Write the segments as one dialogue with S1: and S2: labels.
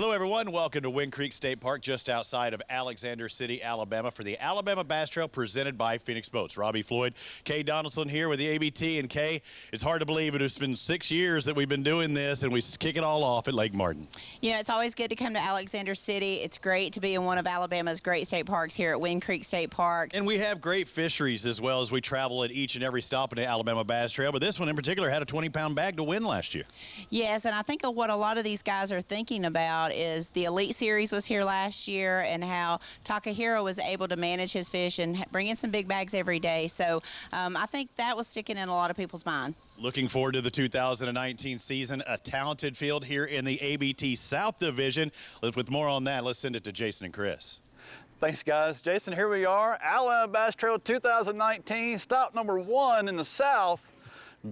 S1: Hello, everyone. Welcome to Wind Creek State Park, just outside of Alexander City, Alabama, for the Alabama Bass Trail presented by Phoenix Boats. Robbie Floyd, Kay Donaldson here with the ABT. And Kay, it's hard to believe it's been 6 years that we've been doing this, and we kick it all off at Lake Martin.
S2: You know, it's always good to come to Alexander City. It's great to be in one of Alabama's great state parks here at Wind Creek State Park.
S1: And we have great fisheries as well as we travel at each and every stop in the Alabama Bass Trail. But this one in particular had a 20-pound bag to win last year.
S2: Yes, and I think what a lot of these guys are thinking about is the Elite Series was here last year and how Takahiro was able to manage his fish and bring in some big bags every day. So I think that was sticking in a lot of people's mind.
S1: Looking forward to the 2019 season, a talented field here in the ABT South Division. With more on that, let's send it to Jason and Chris.
S3: Thanks, guys. Jason, here we are, Alabama Bass Trail 2019, stop number 1 in the South.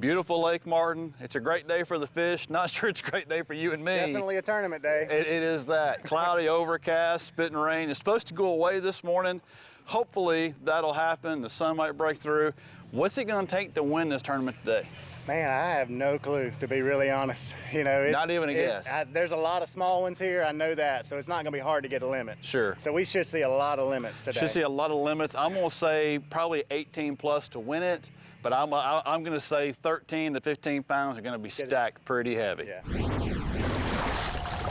S3: Beautiful Lake Martin. It's a great day for the fish. Not sure it's a great day for you and me.
S4: Definitely a tournament day.
S3: It is that. Cloudy, overcast, spitting rain. It's supposed to go away this morning. Hopefully that'll happen. The sun might break through. What's it going to take to win this tournament today?
S4: Man, I have no clue, to be really honest. You know,
S3: Not even a guess.
S4: There's a lot of small ones here, I know that, so it's not going to be hard to get a limit.
S3: Sure.
S4: So we should see a lot of limits today.
S3: Should see a lot of limits. I'm going to say probably 18 plus to win it, but I'm going to say 13 to 15 pounds are going to be stacked pretty heavy.
S4: Yeah.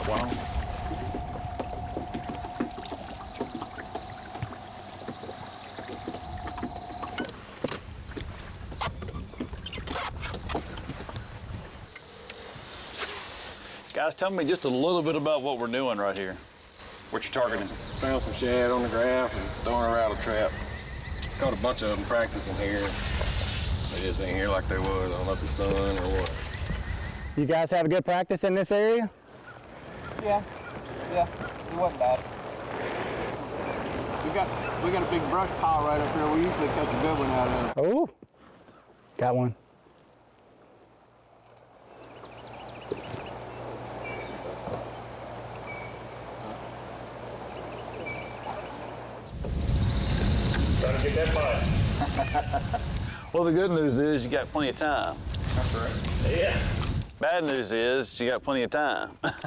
S3: Wow. Guys, tell me just a little bit about what we're doing right here. What you targeting?
S5: Found some shad on the graph and throwing a rattle trap. Caught a bunch of them practicing here. They just ain't here like they was on Up the Sun or what.
S4: You guys have a good practice in this area?
S5: Yeah, it wasn't bad. We got a big brush pile right up here. We usually catch a good one out of it.
S4: Oh, got one.
S1: Trying to get that bite.
S3: Well, the good news is you got plenty of time.
S5: That's right.
S1: Yeah.
S3: Bad news is you got plenty of time.
S5: Pretty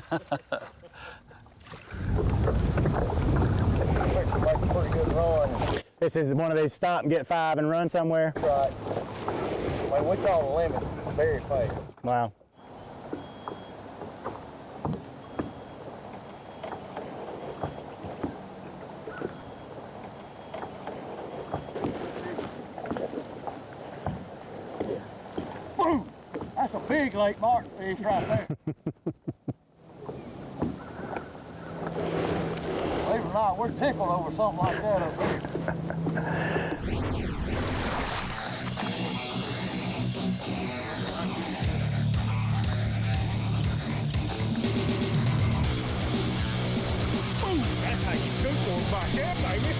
S5: good run.
S4: This is one of these stop and get 5 and run somewhere?
S5: Right. Like we call the limit very fast.
S4: Wow.
S5: That's a big Lake Martin fish right there. Believe it or not, we're tickled over something like that up here.
S6: That's how you scoop one back there, baby.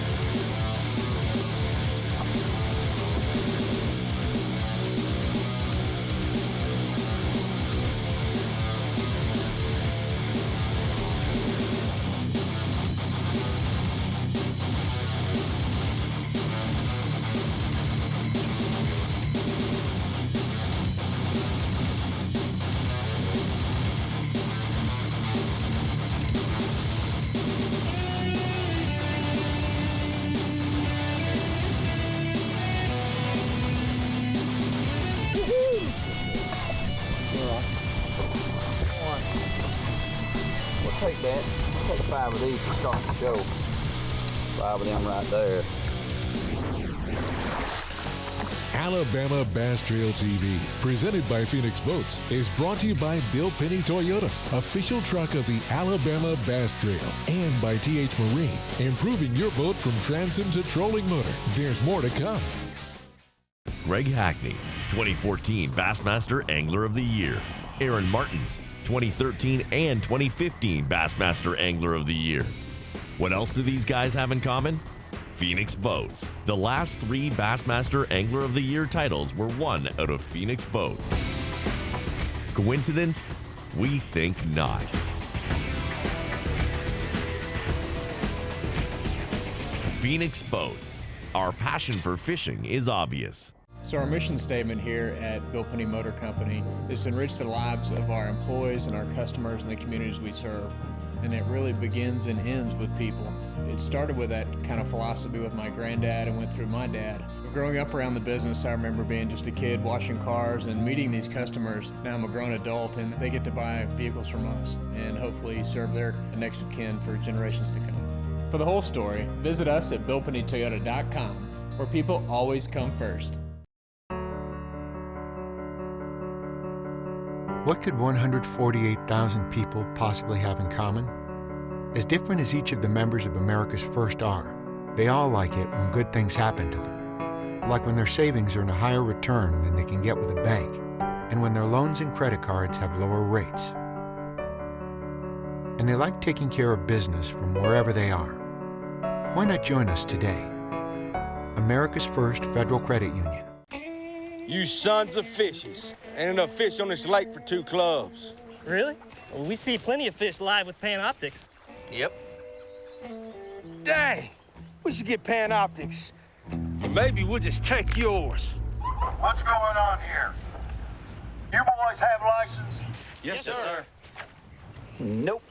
S5: Take that. Take 5 of these to start the show. 5 of them right there.
S7: Alabama Bass Trail TV, presented by Phoenix Boats, is brought to you by Bill Penny Toyota, official truck of the Alabama Bass Trail, and by TH Marine, improving your boat from transom to trolling motor. There's more to come.
S8: Greg Hackney, 2014 Bassmaster Angler of the Year. Aaron Martins, 2013 and 2015 Bassmaster Angler of the Year. What else do these guys have in common? Phoenix Boats. The last 3 Bassmaster Angler of the Year titles were won out of Phoenix Boats. Coincidence? We think not. Phoenix Boats. Our passion for fishing is obvious.
S9: So our mission statement here at Bill Penny Motor Company is to enrich the lives of our employees and our customers and the communities we serve. and it really begins and ends with people. It started with that kind of philosophy with my granddad and went through my dad. Growing up around the business, I remember being just a kid washing cars and meeting these customers. Now I'm a grown adult and they get to buy vehicles from us and hopefully serve their next of kin for generations to come. For the whole story, visit us at BillPennyToyota.com, where people always come first.
S10: What could 148,000 people possibly have in common? As different as each of the members of America's First are, they all like it when good things happen to them. Like when their savings earn a higher return than they can get with a bank, and when their loans and credit cards have lower rates. And they like taking care of business from wherever they are. Why not join us today? America's First Federal Credit Union.
S11: You sons of fishes. Ain't enough fish on this lake for 2 clubs.
S12: Really? Well, we see plenty of fish live with Panoptix.
S11: Yep. Dang, we should get Panoptix. Maybe we'll just take yours.
S13: What's going on here? You boys have license?
S11: Yes, sir. Nope.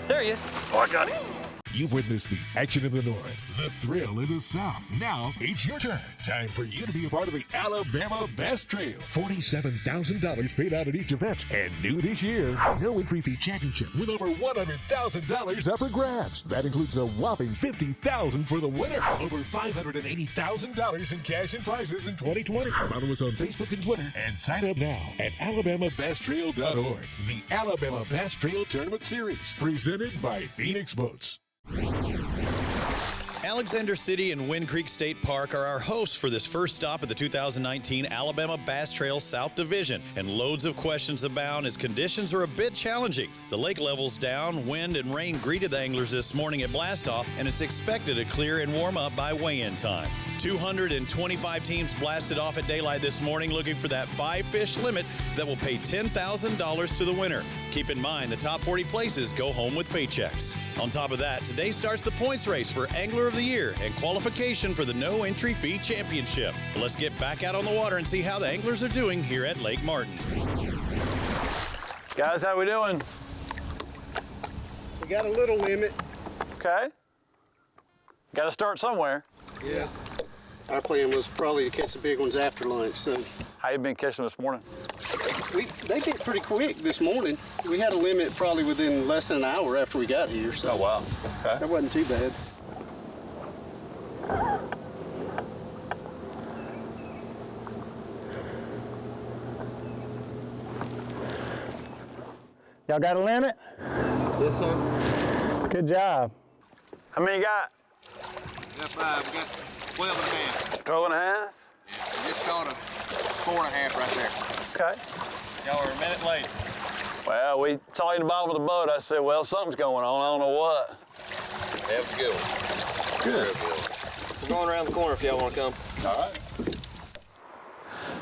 S12: There he is.
S11: Oh, I got him.
S7: You've witnessed the action in the north, the thrill in the south. Now it's your turn. Time for you to be a part of the Alabama Bass Trail. $47,000 paid out at each event. And new this year, no entry fee championship with over $100,000 up for grabs. That includes a whopping $50,000 for the winner. Over $580,000 in cash and prizes in 2020. Follow us on Facebook and Twitter and sign up now at AlabamaBassTrail.org. The Alabama Bass Trail Tournament Series, presented by Phoenix Boats.
S1: Alexander City and Wind Creek State Park are our hosts for this first stop at the 2019 Alabama Bass Trail South Division, and loads of questions abound as conditions are a bit challenging. The lake level's down, wind and rain greeted the anglers this morning at blastoff, and it's expected to clear and warm up by weigh-in time. 225 teams blasted off at daylight this morning looking for that 5-fish limit that will pay $10,000 to the winner. Keep in mind, the top 40 places go home with paychecks. On top of that, today starts the points race for Angler of the Year and qualification for the No Entry Fee Championship. But let's get back out on the water and see how the anglers are doing here at Lake Martin.
S3: Guys, how we doing?
S6: We got a little limit.
S3: Okay. Got to start somewhere.
S6: Yeah. Our plan was probably to catch the big ones after lunch, so.
S3: How you been catching this morning?
S6: They get pretty quick this morning. We had a limit probably within less than an hour after we got here, so.
S3: Oh, wow. Okay.
S6: That wasn't too bad.
S4: Y'all got a limit?
S6: Yes, sir.
S4: Good job.
S3: How many you got?
S14: Got 5. We got 12 and a half.
S3: 12 and a half?
S14: Yeah, we just caught a 4 and a half right there.
S3: Okay.
S1: Y'all are a minute late.
S3: Well, we saw you at the bottom of the boat. I said, well, something's going on. I don't know what.
S14: That was a good one.
S3: Good.
S11: We're going around the corner if y'all want to come.
S3: All right.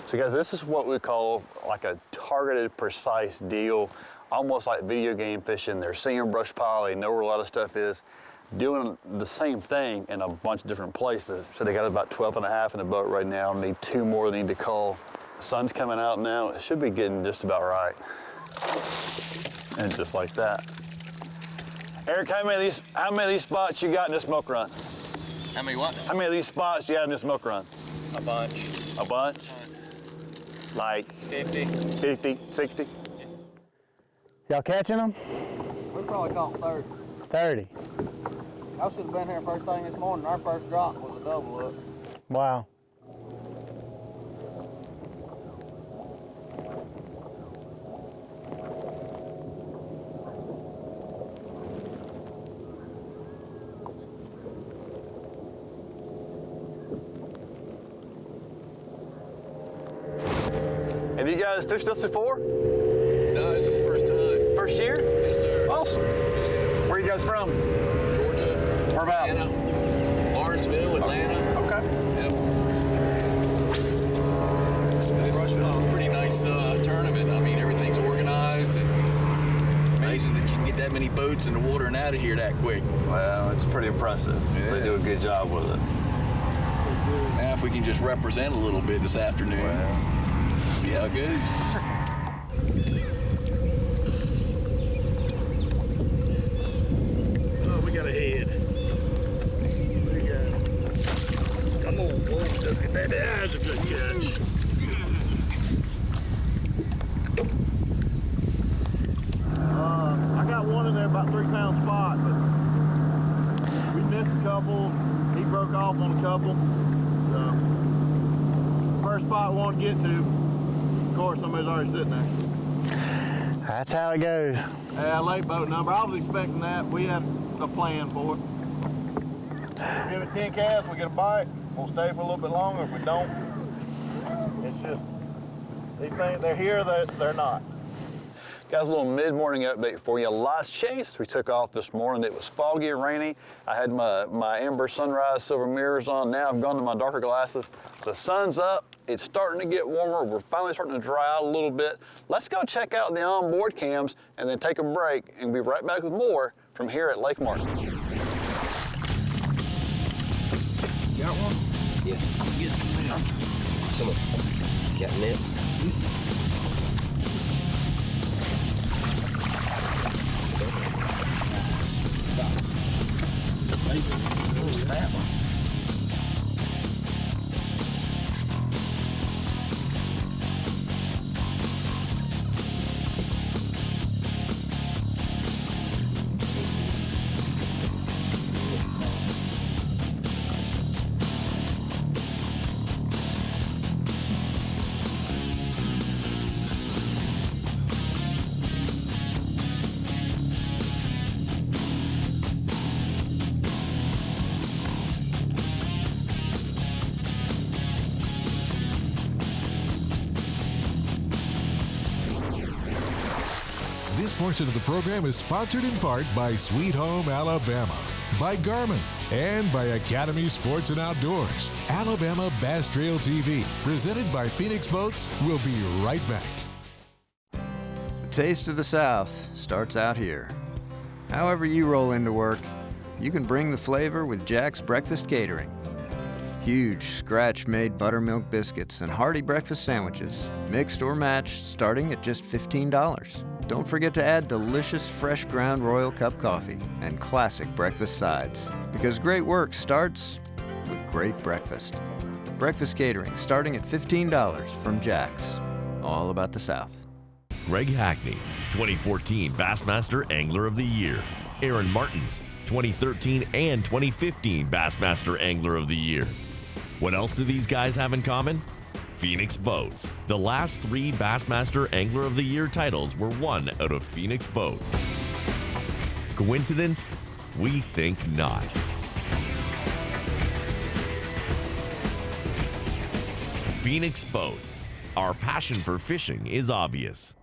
S3: So, guys, this is what we call like a targeted, precise deal, almost like video game fishing. They're seeing a brush pile. They know where a lot of stuff is. Doing the same thing in a bunch of different places. So they got about 12 and a half in the boat right now. Need 2 more they need to call. The sun's coming out now. It should be getting just about right. And just like that. Eric, how many of these spots you got in this milk run?
S14: How many what?
S3: How many of these spots do you have in this milk run?
S11: A bunch.
S3: A bunch? Like
S11: 50.
S3: 50, 60?
S4: Y'all catching them?
S15: We probably caught 30.
S4: 30.
S15: I should have been here first thing this morning. Our first drop was a double up.
S4: Wow.
S3: Have you guys fished this before?
S14: No, this is the first time.
S3: First year?
S14: Yes, sir.
S3: Awesome. Where are you guys from?
S14: Georgia.
S3: Whereabouts?
S14: Atlanta. Lawrenceville, Atlanta.
S3: Okay.
S14: Yep. It's a pretty nice tournament. I mean, everything's organized and amazing that you can get that many boats in the water and out of here that quick.
S3: Well, it's pretty impressive.
S14: Yeah.
S3: They do a good job with it.
S14: Now, if we can just represent a little bit this aftonnoon.
S3: Well,
S14: see See how it goes.
S5: Oh, we got a head. We got it. Come on, boy. Look at that. That's a good catch.
S16: I got one in there, about 3 pound spot, but we missed a couple. He broke off on a couple. So, first spot we wanted to get to, of course, somebody's already sitting there.
S4: That's how it goes.
S16: Yeah, late boat number. I was expecting that. We had a plan for it. Give it 10 casts, we get a bite. We'll stay for a little bit longer. If we don't, it's just, these things, they're here, they're not.
S3: Guys, a little mid-morning update for you. Last chase, we took off this morning. It was foggy and rainy. I had my Amber Sunrise silver mirrors on. Now I've gone to my darker glasses. The sun's up. It's starting to get warmer. We're finally starting to dry out a little bit. Let's go check out the onboard cams and then take a break and be right back with more from here at Lake Martin.
S14: Got one? Yeah, get it. Come on. Got a net? Where's that one?
S7: This portion of the program is sponsored in part by Sweet Home Alabama, by Garmin, and by Academy Sports and Outdoors. Alabama Bass Trail TV, presented by Phoenix Boats, will be right back.
S17: The taste of the South starts out here. However you roll into work, you can bring the flavor with Jack's Breakfast Catering. Huge scratch-made buttermilk biscuits and hearty breakfast sandwiches, mixed or matched, starting at just $15. Don't forget to add delicious fresh ground Royal Cup coffee and classic breakfast sides, because great work starts with great breakfast. Breakfast catering starting at $15 from Jack's. All about the South.
S8: Greg Hackney, 2014 Bassmaster Angler of the Year. Aaron Martens, 2013 and 2015 Bassmaster Angler of the Year. What else do these guys have in common? Phoenix Boats. The last 3 Bassmaster Angler of the Year titles were won out of Phoenix Boats. Coincidence? We think not. Phoenix Boats. Our passion for fishing is obvious.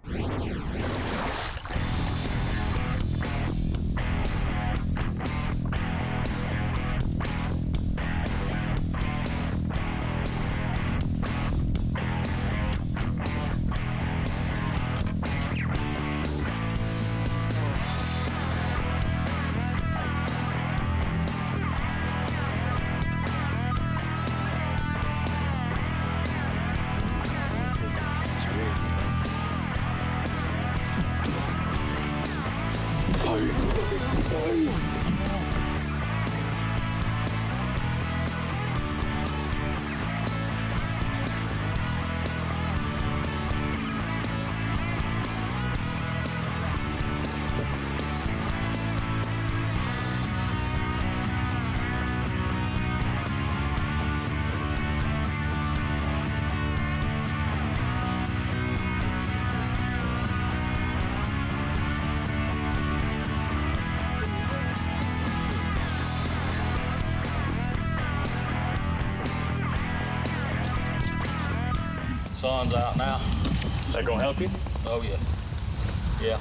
S14: Sun's out now.
S3: That gonna help you?
S14: Oh, yeah. Yeah.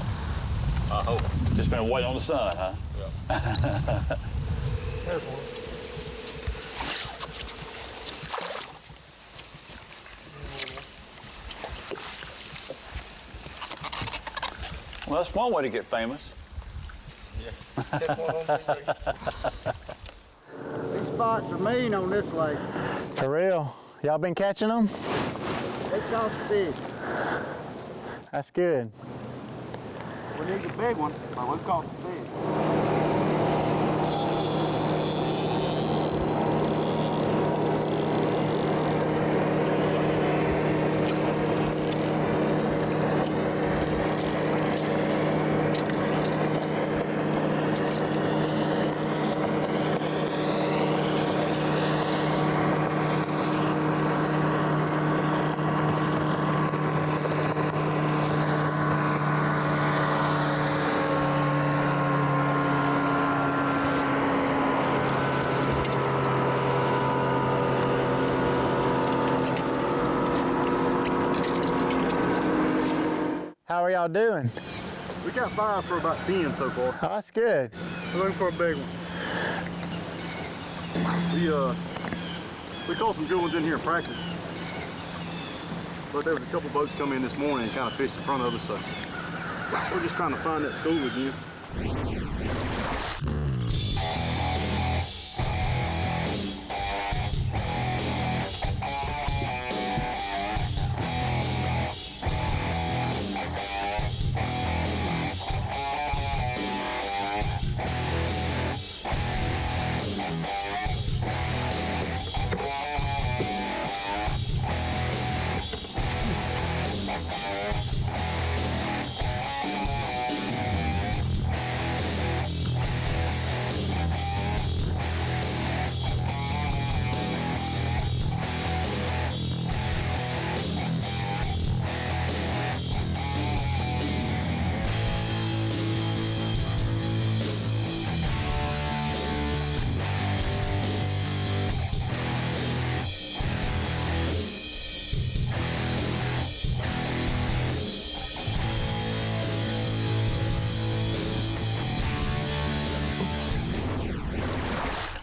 S14: I hope.
S3: Just been waiting on the sun, huh?
S14: Yeah.
S3: Well, that's one way to get famous.
S15: These spots are mean on this lake.
S4: For real. Y'all been catching them?
S15: They cost fish.
S16: That's good.
S15: We need a big one, but we've caught the fish.
S16: How are y'all doing? We got 5 for about 10 so far. Oh, that's good. We're looking for a big one. We caught some good ones in here in practice. But there was a couple boats come in this morning and kind of fished in front of us, so we're just trying to find that school again.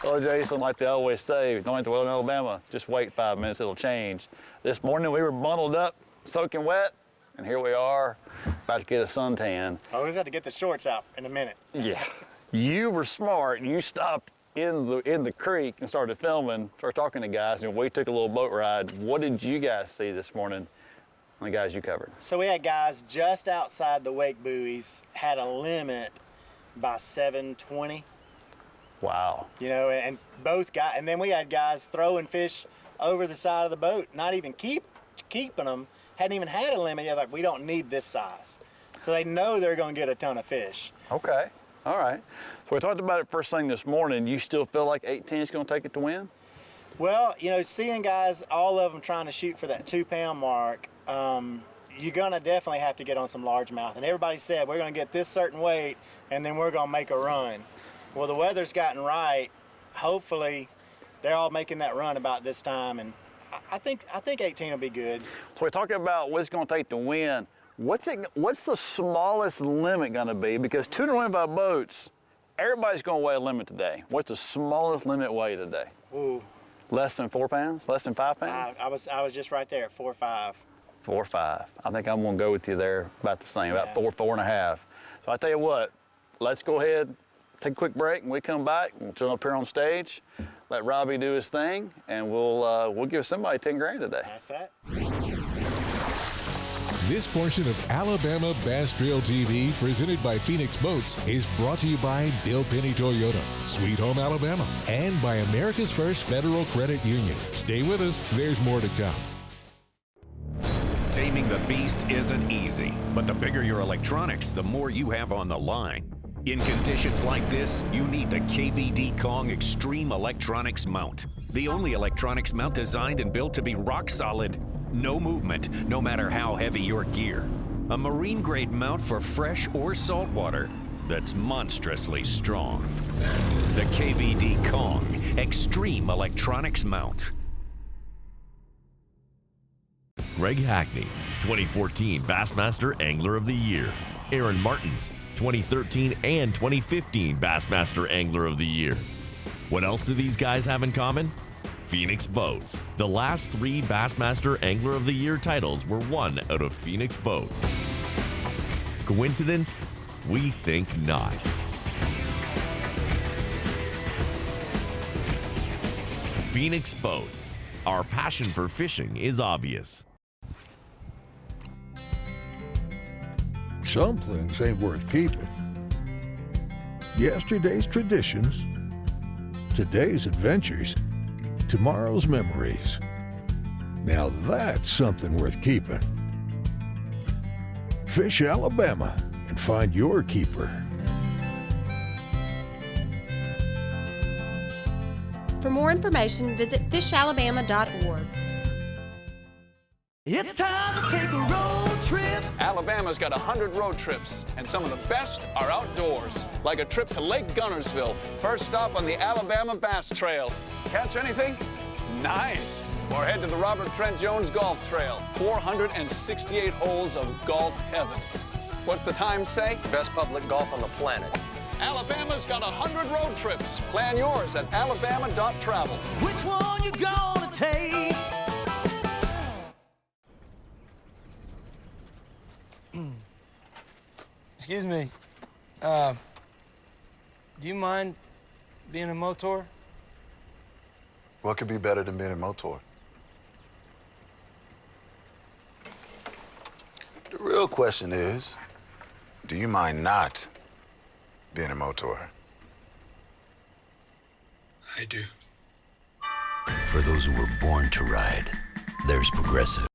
S3: Well, Jason, like they always say, going to Wheeling, Alabama, just wait 5 minutes, it'll change. This morning we were bundled up, soaking wet, and here we are, about to get a suntan.
S4: I always have to get the shorts out in a minute.
S3: Yeah. You were smart. You stopped in the creek and started filming, started talking to guys, and we took a little boat ride. What did you guys see this morning on the guys you covered?
S4: So we had guys just outside the wake buoys, had a limit by 7:20.
S3: Wow.
S4: You know, and both guys, and then we had guys throwing fish over the side of the boat, not even keeping them, hadn't even had a limit yet, like we don't need this size. So they know they're gonna get a ton of fish.
S3: Okay, all right. So we talked about it first thing this morning. You still feel like 18 is gonna take it to win?
S4: Well, you know, seeing guys, all of them trying to shoot for that 2-pound mark, you're gonna definitely have to get on some largemouth. And everybody said, we're gonna get this certain weight and then we're gonna make a run. Well, the weather's gotten right. Hopefully, they're all making that run about this time, and I think 18 will be good.
S3: So we're talking about what it's going to take to win. What's the smallest limit going to be? Because 225 boats, everybody's going to weigh a limit today. What's the smallest limit weigh today?
S4: Ooh.
S3: Less than 4 pounds? Less than 5 pounds?
S4: I was just right there at 4 or 5.
S3: 4 or 5. I think I'm going to go with you there about the same, about 4, 4.5. So I tell you what, let's go ahead. Take a quick break, and we come back and turn up here on stage, let Robbie do his thing, and we'll give somebody 10 grand today.
S4: That's that.
S7: This portion of Alabama Bass Trail TV, presented by Phoenix Boats, is brought to you by Bill Penny Toyota, Sweet Home, Alabama, and by America's First Federal Credit Union. Stay with us, there's more to come.
S18: Taming the beast isn't easy, but the bigger your electronics, the more you have on the line. In conditions like this, you need the KVD Kong Extreme Electronics Mount. The only electronics mount designed and built to be rock solid. No movement, no matter how heavy your gear. A marine-grade mount for fresh or salt water that's monstrously strong. The KVD Kong Extreme Electronics Mount.
S8: Greg Hackney, 2014 Bassmaster Angler of the Year. Aaron Martins, 2013 and 2015 Bassmaster Angler of the Year. What else do these guys have in common? Phoenix Boats. The last 3 Bassmaster Angler of the Year titles were won out of Phoenix Boats. Coincidence? We think not. Phoenix Boats. Our passion for fishing is obvious.
S19: some things ain't worth keeping. Yesterday's traditions, today's adventures, tomorrow's memories. Now that's something worth keeping. Fish Alabama and find your keeper.
S20: For more information, visit fishalabama.org.
S21: It's time to take a road trip.
S22: Alabama's got 100 road trips, and some of the best are outdoors, like a trip to Lake Gunnersville. First stop on the Alabama Bass Trail. Catch anything? Nice. Or head to the Robert Trent Jones Golf Trail. 468 holes of golf heaven. What's the time say? Best public golf on the planet. Alabama's got 100 road trips. Plan yours at alabama.travel.
S21: Which one you gonna take?
S23: Excuse me. Do you mind being a motor?
S24: What could be better than being a motor? The real question is, do you mind not being a motor?
S25: I do. For those who were born to ride, there's Progressive.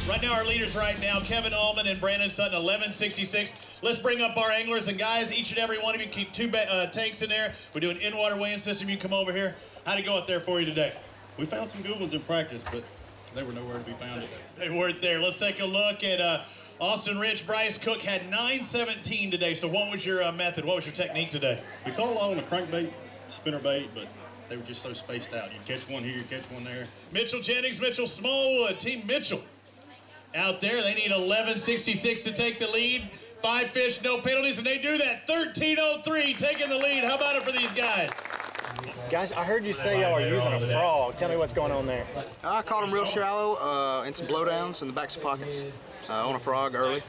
S1: Right now, our leaders right now, Kevin Allman and Brandon Sutton, 1166. Let's bring up our anglers. And guys, each and every one of you keep two tanks in there. We do an in-water weighing system. You come over here. How'd it go out there for you today?
S26: We found some good ones in practice, but they were nowhere to be found today.
S1: They weren't there. Let's take a look at Austin Rich. Bryce Cook had 917 today. So what was your method? What was your technique today?
S26: We caught a lot on the crankbait, spinnerbait, but they were just so spaced out. You catch one here, you catch one there.
S1: Mitchell Jennings, Mitchell Smallwood, Team Mitchell. Out there, they need 1166 to take the lead. 5 fish, no penalties, and they do that. 1303 taking the lead. How about it for these guys?
S4: Guys, I heard you say y'all are using a frog. Tell me what's going on there.
S27: I caught them real shallow and some blowdowns in the backs of pockets on a frog early.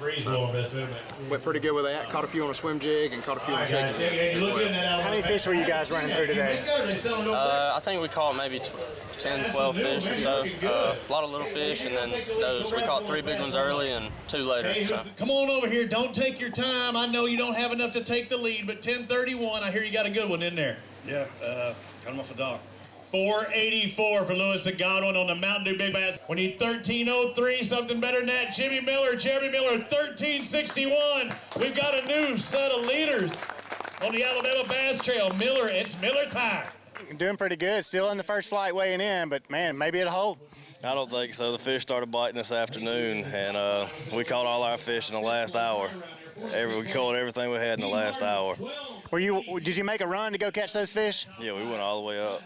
S27: Went pretty good with that. Caught a few on a swim jig and caught a few on a shaking jig.
S4: How many fish were you guys running through today?
S12: I think we caught maybe 10, 12 fish or so. A lot of little fish, and then those, we caught 3 big ones early and 2 later. So.
S1: Come on over here. Don't take your time. I know you don't have enough to take the lead, but 1031, I hear you got a good one in there.
S26: Yeah, cut them off the dock.
S1: 484 for Lewis and Godwin on the Mountain Dew Big Bass. We need 1303, something better than that. Jeremy Miller, 1361. We've got a new set of leaders on the Alabama Bass Trail. Miller, it's Miller time.
S4: Doing pretty good. Still in the first flight weighing in, but man, maybe it'll hold.
S5: I don't think so. The fish started biting this afternoon, and we caught all our fish in the last hour. We caught everything we had in the last hour.
S4: Did you make a run to go catch those fish?
S5: Yeah, we went all the way up.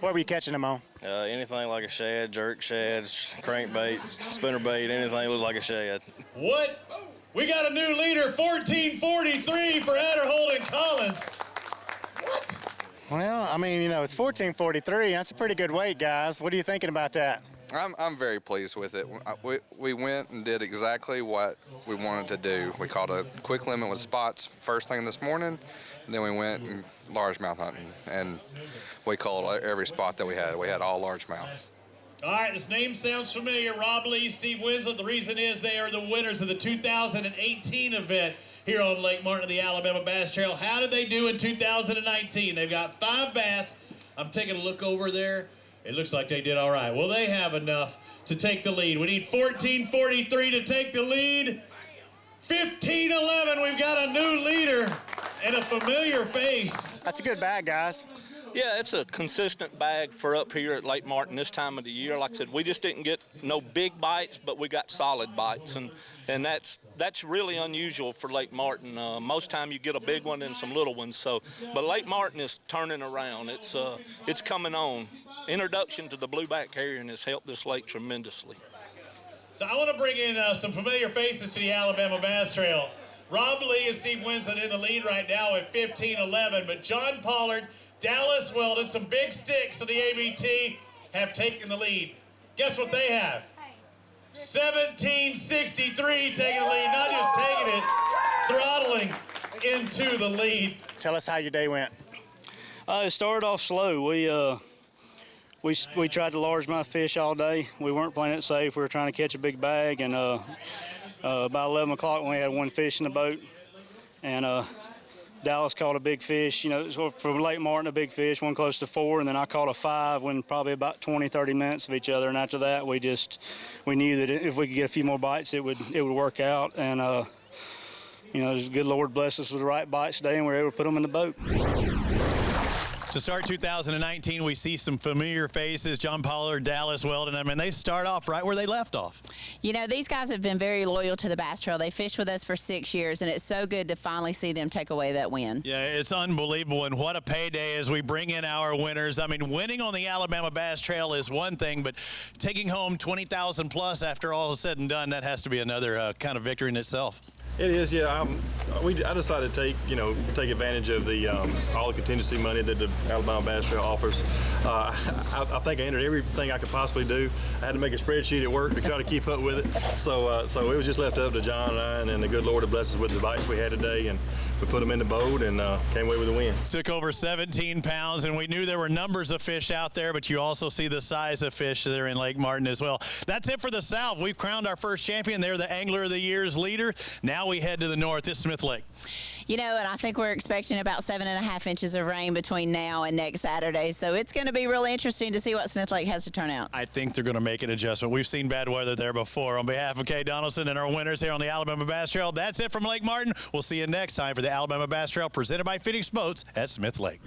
S4: What were you catching them on?
S5: Anything like a shad, jerk shad, crankbait, spinnerbait, anything looked like a shad.
S1: What? We got a new leader, 1443 for Adderhold and Collins. What?
S4: Well, I mean, it's 1443. That's a pretty good weight, guys. What are you thinking about that?
S28: I'm very pleased with it. We went and did exactly what we wanted to do. We caught a quick limit with spots first thing this morning, and then we went and largemouth hunting, and we caught every spot that we had. We had all largemouth.
S1: All right, this name sounds familiar. Rob Lee, Steve Winslet. The reason is they are the winners of the 2018 event here on Lake Martin, the Alabama Bass Trail. How did they do in 2019? They've got 5 bass. I'm taking a look over there. It looks like they did all right. Well, they have enough to take the lead. We need 1443 to take the lead. 1511, we've got a new leader and a familiar face.
S4: That's a good bag, guys.
S29: Yeah, it's a consistent bag for up here at Lake Martin this time of the year. Like I said, we just didn't get no big bites, but we got solid bites, and that's really unusual for Lake Martin. Most time you get a big one and some little ones. But Lake Martin is turning around. It's coming on. Introduction to the blueback herring has helped this lake tremendously.
S1: So I want to bring in some familiar faces to the Alabama Bass Trail. Rob Lee and Steve Winslet in the lead right now at 15-11, but John Pollard, Dallas Weldon, some big sticks of the ABT have taken the lead. Guess what they have? 1763 taking the lead, not just taking it, throttling into the lead.
S4: Tell us how your day went.
S2: It started off slow. We tried to largemouth fish all day. We weren't playing it safe. We were trying to catch a big bag, and about 11 o'clock when we had one fish in the boat, and Dallas caught a big fish, you know, from Lake Martin, a big fish, one close to 4, and then I caught a 5 when probably about 20, 30 minutes of each other. And after that, we knew that if we could get a few more bites, it would work out. And, you know, the good Lord blessed us with the right bites today, and we were able to put them in the boat.
S1: To start 2019, we see some familiar faces, John Pollard, Dallas Weldon. I mean, they start off right where they left off.
S6: You know, these guys have been very loyal to the Bass Trail. They fished with us for 6 years, and it's so good to finally see them take away that win.
S1: Yeah, it's unbelievable, and what a payday as we bring in our winners. I mean, winning on the Alabama Bass Trail is one thing, but taking home $20,000 plus after all is said and done, that has to be another kind of victory in itself.
S9: It is, yeah. I decided to take advantage of the all the contingency money that the Alabama Bass Trail offers. I think I entered everything I could possibly do. I had to make a spreadsheet at work to try to keep up with it. So it was just left up to John and I, and the good Lord to bless us with the bites we had today, and we put them in the boat and came away with a win.
S1: Took over 17 pounds, and we knew there were numbers of fish out there, but you also see the size of fish there in Lake Martin as well. That's it for the South. We've crowned our first champion. They're the Angler of the Year's leader. Now we head to the north. It's Smith Lake.
S6: You know, and I think we're expecting about 7.5 inches of rain between now and next Saturday. So it's going to be really interesting to see what Smith Lake has to turn out.
S1: I think they're going to make an adjustment. We've seen bad weather there before. On behalf of Kay Donaldson and our winners here on the Alabama Bass Trail, that's it from Lake Martin. We'll see you next time for the Alabama Bass Trail presented by Phoenix Boats at Smith Lake.